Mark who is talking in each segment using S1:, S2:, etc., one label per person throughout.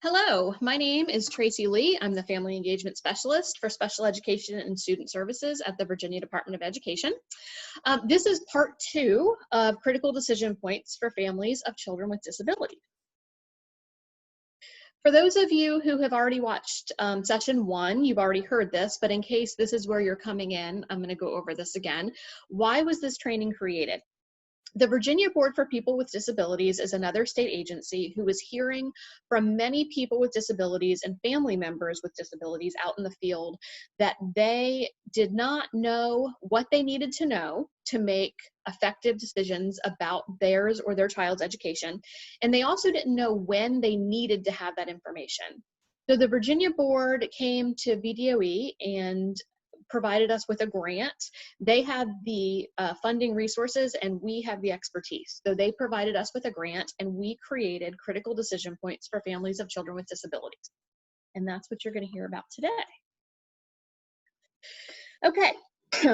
S1: Hello, my name is Tracy Lee. I'm the Family Engagement Specialist for Special Education and Student Services at the Virginia Department of Education. This is part 2 of Critical Decision Points for Families of Children with Disabilities. For those of you who have already watched session 1, you've already heard this, but in case this is where you're coming in, I'm going to go over this again. Why was this training created? The Virginia Board for People with Disabilities is another state agency who is hearing from many people with disabilities and family members with disabilities out in the field that they did not know what they needed to know to make effective decisions about theirs or their child's education. And they also didn't know when they needed to have that information. So the Virginia Board came to VDOE and provided us with a grant. They have the funding resources and we have the expertise. So they provided us with a grant and we created critical decision points for families of children with disabilities. And that's what you're going to hear about today. Okay,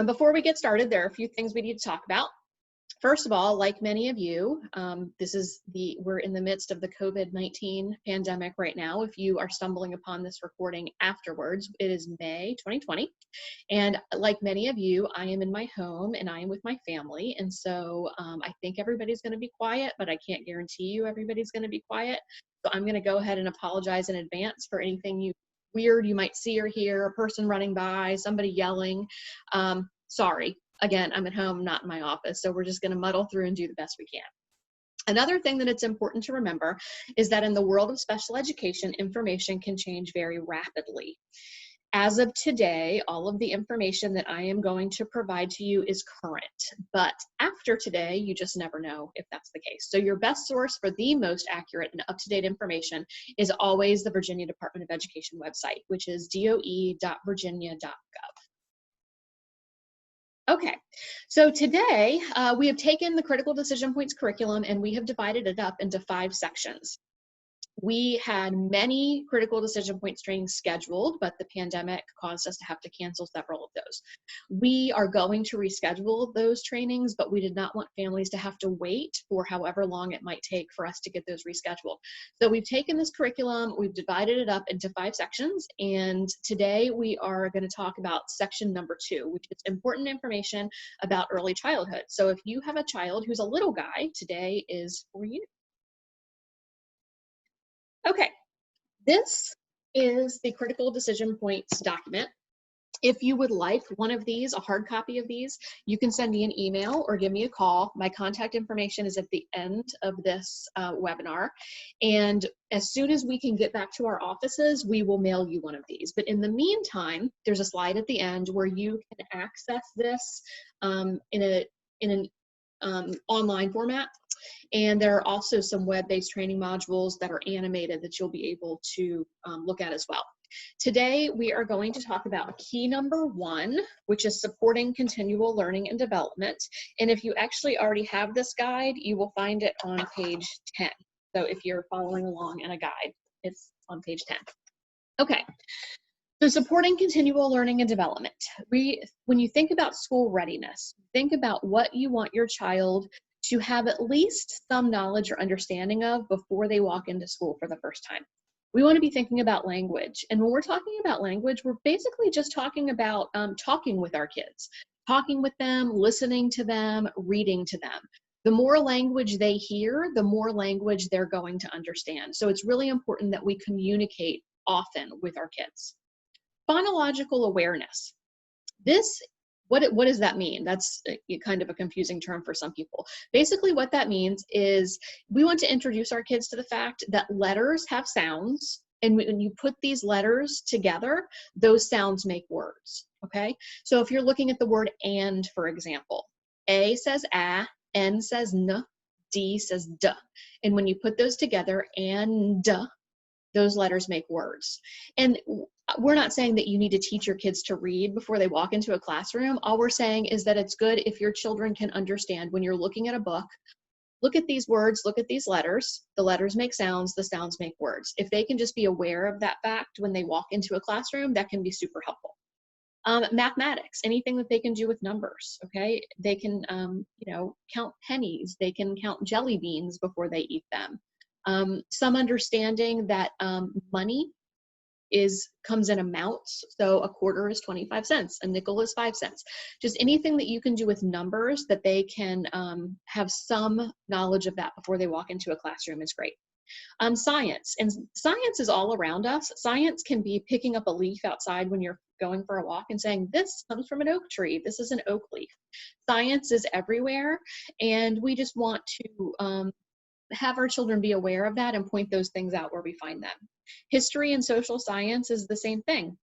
S1: before we get started, there are a few things we need to talk about. First of all, like many of you, we're in the midst of the COVID-19 pandemic right now. If you are stumbling upon this recording afterwards, it is May 2020. And like many of you, I am in my home and I am with my family. And so I think everybody's going to be quiet, but I can't guarantee you everybody's going to be quiet. So I'm going to go ahead and apologize in advance for anything weird you might see or hear, a person running by, somebody yelling. Sorry. Again, I'm at home, not in my office, so we're just going to muddle through and do the best we can. Another thing that it's important to remember is that in the world of special education, information can change very rapidly. As of today, all of the information that I am going to provide to you is current, but after today, you just never know if that's the case. So your best source for the most accurate and up-to-date information is always the Virginia Department of Education website, which is doe.virginia.gov. Okay, so today we have taken the Critical Decision Points curriculum and we have divided it up into 5 sections. We had many critical decision points trainings scheduled, but the pandemic caused us to have to cancel several of those. We are going to reschedule those trainings, but we did not want families to have to wait for however long it might take for us to get those rescheduled. So we've taken this curriculum, we've divided it up into 5 sections, and today we are going to talk about section number 2, which is important information about early childhood. So if you have a child who's a little guy, today is for you. Okay, this is the Critical Decision Points document. If you would like one of these, a hard copy of these, you can send me an email or give me a call. My contact information is at the end of this webinar. And as soon as we can get back to our offices, we will mail you one of these. But in the meantime, there's a slide at the end where you can access this in an online format. And there are also some web-based training modules that are animated that you'll be able to look at as well. Today, we are going to talk about key number 1, which is supporting continual learning and development. And if you actually already have this guide, you will find it on page 10. So if you're following along in a guide, it's on page 10. Okay. So supporting continual learning and development. When you think about school readiness, think about what you want your child to have at least some knowledge or understanding of before they walk into school for the first time. We want to be thinking about language. And when we're talking about language, we're basically just talking about talking with our kids, talking with them, listening to them, reading to them. The more language they hear, the more language they're going to understand. So it's really important that we communicate often with our kids. Phonological awareness. What does that mean? That's kind of a confusing term for some people. Basically what that means is we want to introduce our kids to the fact that letters have sounds, and when you put these letters together, those sounds make words, okay? So if you're looking at the word and, for example, A says a, N says n, D says d. And when you put those together, and those letters make words. And we're not saying that you need to teach your kids to read before they walk into a classroom. All we're saying is that it's good if your children can understand when you're looking at a book, look at these words, look at these letters. The letters make sounds, the sounds make words. If they can just be aware of that fact when they walk into a classroom, that can be super helpful. Mathematics, anything that they can do with numbers, okay? They can, count pennies. They can count jelly beans before they eat them. Some understanding that money comes in amounts. So a quarter is 25 cents, a nickel is 5 cents. Just anything that you can do with numbers that they can have some knowledge of that before they walk into a classroom is great. Science, and science is all around us. Science can be picking up a leaf outside when you're going for a walk and saying, this comes from an oak tree, this is an oak leaf. Science is everywhere, and we just want to have our children be aware of that and point those things out where we find them. History and social science is the same thing.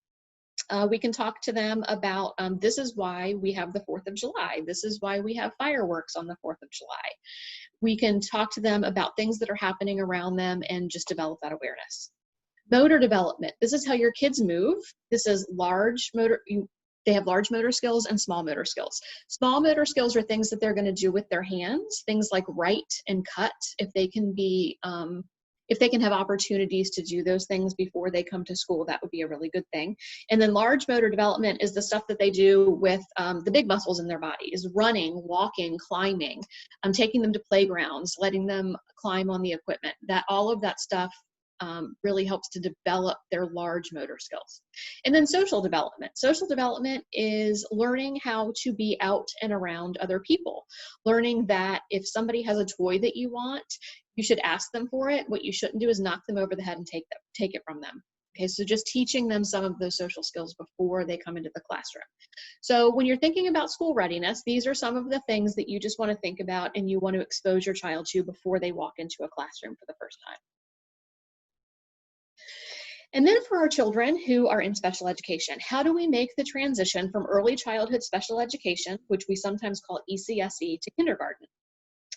S1: We can talk to them about this is why we have the 4th of July. This is why we have fireworks on the 4th of July. We can talk to them about things that are happening around them and just develop that awareness. Motor development. This is how your kids move. This is large motor. They have large motor skills and small motor skills. Small motor skills are things that they're going to do with their hands, things like write and cut. If they can have opportunities to do those things before they come to school, that would be a really good thing. And then large motor development is the stuff that they do with the big muscles in their body, is running, walking, climbing, taking them to playgrounds, letting them climb on the equipment. All of that stuff really helps to develop their large motor skills. And then social development. Social development is learning how to be out and around other people. Learning that if somebody has a toy that you want, you should ask them for it. What you shouldn't do is knock them over the head and take it from them. Okay, so just teaching them some of those social skills before they come into the classroom. So when you're thinking about school readiness, these are some of the things that you just want to think about and you want to expose your child to before they walk into a classroom for the first time. And then for our children who are in special education, how do we make the transition from early childhood special education, which we sometimes call ECSE, to kindergarten?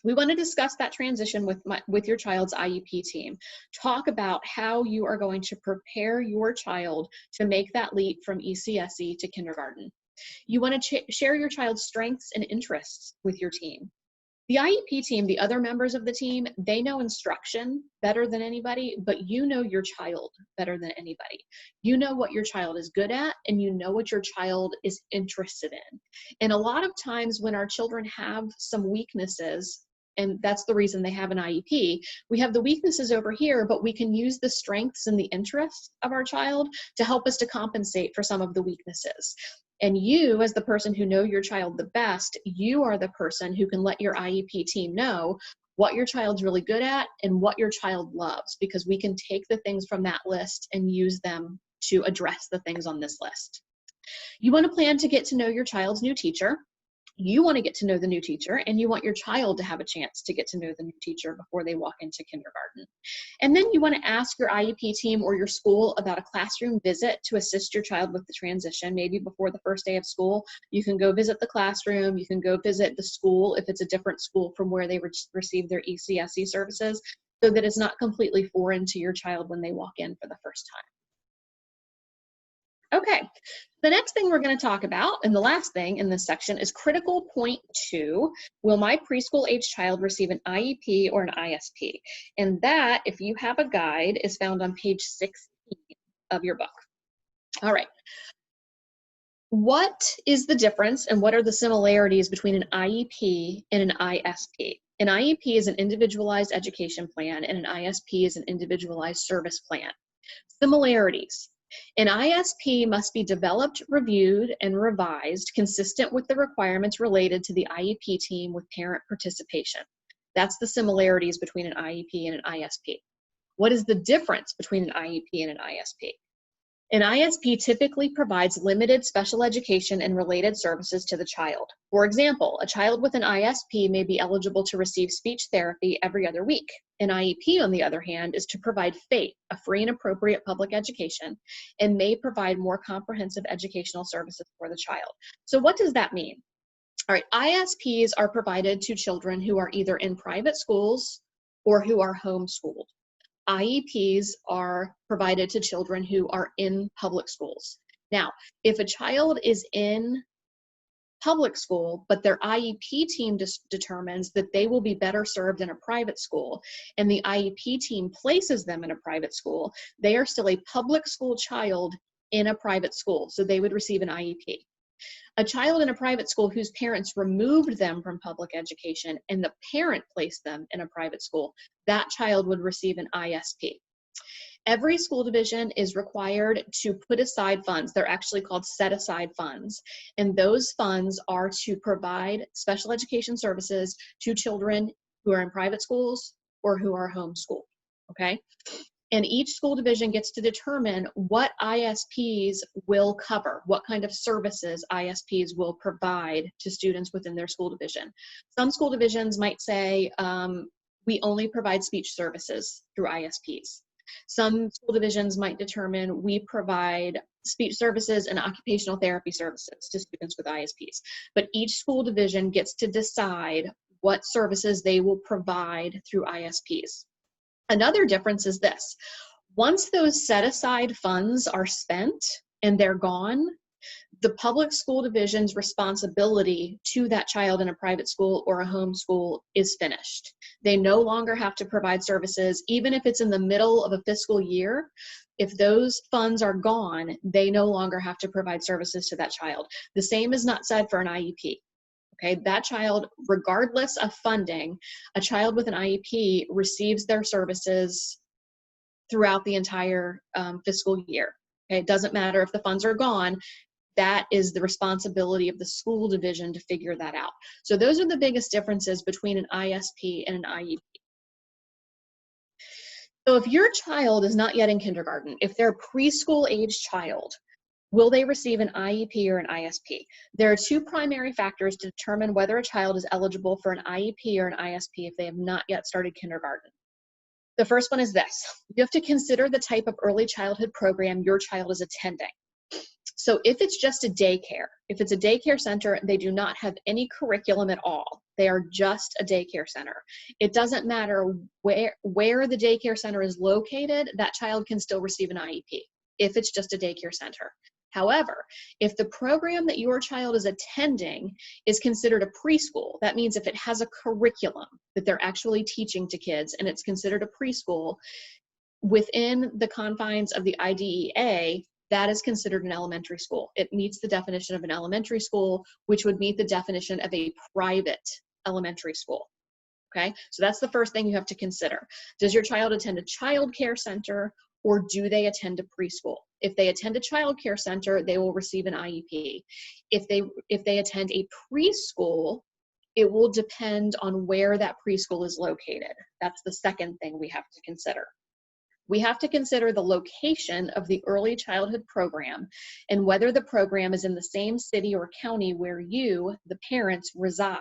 S1: We want to discuss that transition with your child's IEP team. Talk about how you are going to prepare your child to make that leap from ECSE to kindergarten. You want to share your child's strengths and interests with your team. The IEP team, the other members of the team, they know instruction better than anybody, but you know your child better than anybody. You know what your child is good at, and you know what your child is interested in. And a lot of times when our children have some weaknesses, and that's the reason they have an IEP, we have the weaknesses over here, but we can use the strengths and the interests of our child to help us to compensate for some of the weaknesses. And you, as the person who know your child the best, you are the person who can let your IEP team know what your child's really good at and what your child loves, because we can take the things from that list and use them to address the things on this list. You want to plan to get to know your child's new teacher. You want to get to know the new teacher, and you want your child to have a chance to get to know the new teacher before they walk into kindergarten. And then you want to ask your IEP team or your school about a classroom visit to assist your child with the transition. Maybe before the first day of school, you can go visit the classroom, you can go visit the school if it's a different school from where they receive their ECSE services, so that it's not completely foreign to your child when they walk in for the first time. Okay, the next thing we're going to talk about, and the last thing in this section, is critical point 2. Will my preschool age child receive an IEP or an ISP? And that, if you have a guide, is found on page 16 of your book. All right. What is the difference and what are the similarities between an IEP and an ISP? An IEP is an individualized education plan, and an ISP is an individualized service plan. Similarities. An ISP must be developed, reviewed, and revised consistent with the requirements related to the IEP team with parent participation. That's the similarities between an IEP and an ISP. What is the difference between an IEP and an ISP? An ISP typically provides limited special education and related services to the child. For example, a child with an ISP may be eligible to receive speech therapy every other week. An IEP, on the other hand, is to provide FAPE, a free and appropriate public education, and may provide more comprehensive educational services for the child. So what does that mean? All right, ISPs are provided to children who are either in private schools or who are homeschooled. IEPs are provided to children who are in public schools. Now, if a child is in public school, but their IEP team determines that they will be better served in a private school, and the IEP team places them in a private school, they are still a public school child in a private school, so they would receive an IEP. A child in a private school whose parents removed them from public education and the parent placed them in a private school, that child would receive an ISP. Every school division is required to put aside funds. They're actually called set-aside funds. And those funds are to provide special education services to children who are in private schools or who are homeschooled, okay? And each school division gets to determine what ISPs will cover, what kind of services ISPs will provide to students within their school division. Some school divisions might say, we only provide speech services through ISPs. Some school divisions might determine we provide speech services and occupational therapy services to students with ISPs. But each school division gets to decide what services they will provide through ISPs. Another difference is this: once those set-aside funds are spent and they're gone, the public school division's responsibility to that child in a private school or a homeschool is finished. They no longer have to provide services, even if it's in the middle of a fiscal year. If those funds are gone, they no longer have to provide services to that child. The same is not said for an IEP. Okay, that child, regardless of funding, a child with an IEP receives their services throughout the entire fiscal year. Okay, it doesn't matter if the funds are gone. That is the responsibility of the school division to figure that out. So those are the biggest differences between an ISP and an IEP. So if your child is not yet in kindergarten, if they're a preschool age child, will they receive an IEP or an ISP? There are two primary factors to determine whether a child is eligible for an IEP or an ISP if they have not yet started kindergarten. The first one is this: you have to consider the type of early childhood program your child is attending. So if it's just a daycare, if it's a daycare center, they do not have any curriculum at all. They are just a daycare center. It doesn't matter where the daycare center is located, that child can still receive an IEP if it's just a daycare center. However, if the program that your child is attending is considered a preschool, that means if it has a curriculum that they're actually teaching to kids and it's considered a preschool, within the confines of the IDEA, that is considered an elementary school. It meets the definition of an elementary school, which would meet the definition of a private elementary school. Okay, so that's the first thing you have to consider. Does your child attend a child care center or do they attend a preschool? If they attend a child care center, they will receive an IEP. If they attend a preschool, it will depend on where that preschool is located. That's the second thing we have to consider. We have to consider the location of the early childhood program and whether the program is in the same city or county where you, the parents, reside.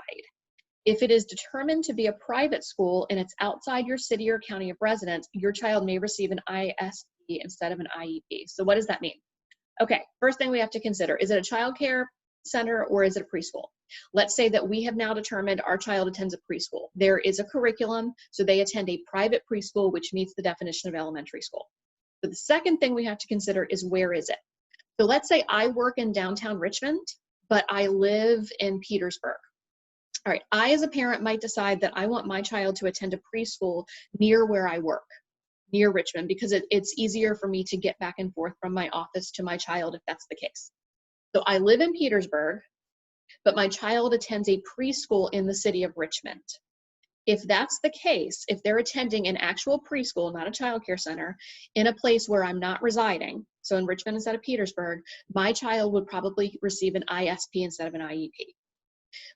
S1: If it is determined to be a private school and it's outside your city or county of residence, your child may receive an ISP instead of an IEP. So what does that mean? Okay, first thing we have to consider, is it a child care center or is it a preschool? Let's say that we have now determined our child attends a preschool. There is a curriculum, so they attend a private preschool, which meets the definition of elementary school. So the second thing we have to consider is where is it? So let's say I work in downtown Richmond, but I live in Petersburg. All right, I as a parent might decide that I want my child to attend a preschool near where I work, near Richmond, because it's easier for me to get back and forth from my office to my child if that's the case. So I live in Petersburg, but my child attends a preschool in the city of Richmond. If that's the case, if they're attending an actual preschool, not a child care center, in a place where I'm not residing, so in Richmond instead of Petersburg, my child would probably receive an ISP instead of an IEP.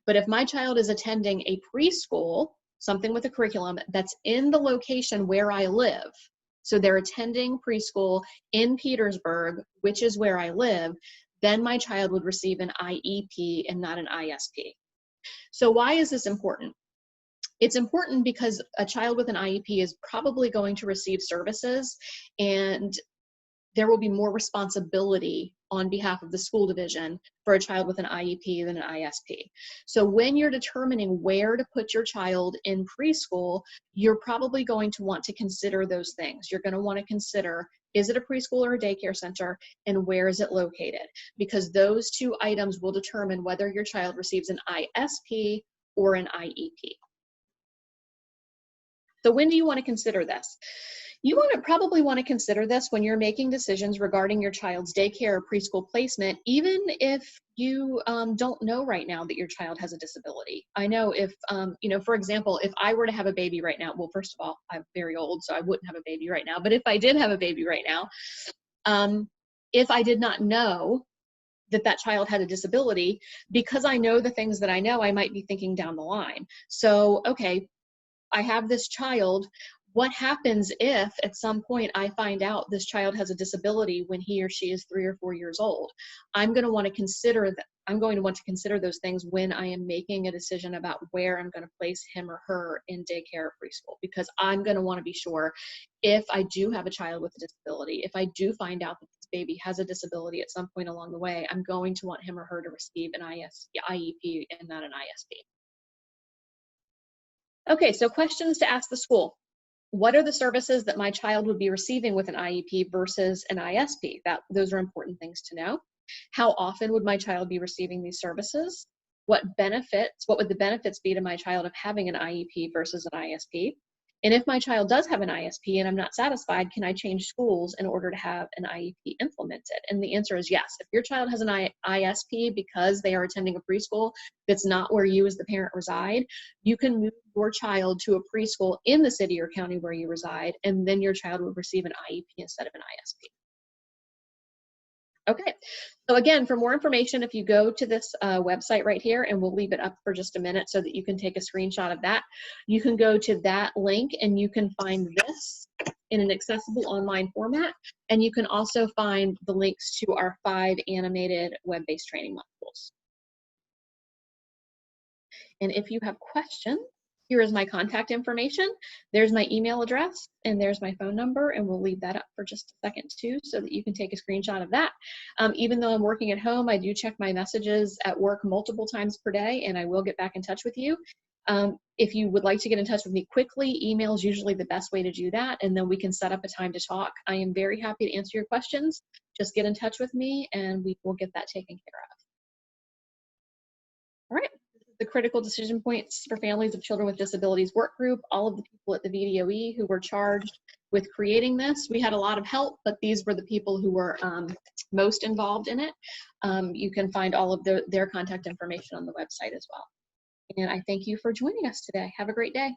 S1: But if my child is attending a preschool, something with a curriculum that's in the location where I live, so they're attending preschool in Petersburg, which is where I live, then my child would receive an IEP and not an ISP. So why is this important? It's important because a child with an IEP is probably going to receive services and there will be more responsibility on behalf of the school division for a child with an IEP than an ISP. So when you're determining where to put your child in preschool, you're probably going to want to consider those things. You're going to want to consider, is it a preschool or a daycare center, and where is it located? Because those two items will determine whether your child receives an ISP or an IEP. So when do you want to consider this? You probably want to consider this when you're making decisions regarding your child's daycare or preschool placement, even if you don't know right now that your child has a disability. I know if, for example, if I were to have a baby right now, well, first of all, I'm very old, so I wouldn't have a baby right now. But if I did have a baby right now, if I did not know that child had a disability, because I know the things that I know, I might be thinking down the line. So, okay, I have this child. What happens if at some point I find out this child has a disability when he or she is 3 or 4 years old? I'm going to want to consider that. I'm going to want to consider those things when I am making a decision about where I'm going to place him or her in daycare or preschool, because I'm going to want to be sure if I do have a child with a disability, if I do find out that this baby has a disability at some point along the way, I'm going to want him or her to receive an IEP and not an ISP. Okay, so questions to ask the school. What are the services that my child would be receiving with an IEP versus an ISP? Those are important things to know. How often would my child be receiving these services? What would the benefits be to my child of having an IEP versus an ISP? And if my child does have an ISP and I'm not satisfied, can I change schools in order to have an IEP implemented? And the answer is yes. If your child has an ISP because they are attending a preschool that's not where you as the parent reside, you can move your child to a preschool in the city or county where you reside, and then your child will receive an IEP instead of an ISP. Okay, so again, for more information, if you go to this website right here, and we'll leave it up for just a minute so that you can take a screenshot of that, you can go to that link and you can find this in an accessible online format, and you can also find the links to our 5 animated web-based training modules. And if you have questions, here is my contact information. There's my email address, and there's my phone number, and we'll leave that up for just a second too so that you can take a screenshot of that. Even though I'm working at home, I do check my messages at work multiple times per day, and I will get back in touch with you. If you would like to get in touch with me quickly, email is usually the best way to do that, and then we can set up a time to talk. I am very happy to answer your questions. Just get in touch with me, and we will get that taken care of. All right. The Critical Decision Points for Families of Children with Disabilities work group, all of the people at the VDOE who were charged with creating this. We had a lot of help, but these were the people who were most involved in it. You can find all of their contact information on the website as well. And I thank you for joining us today. Have a great day.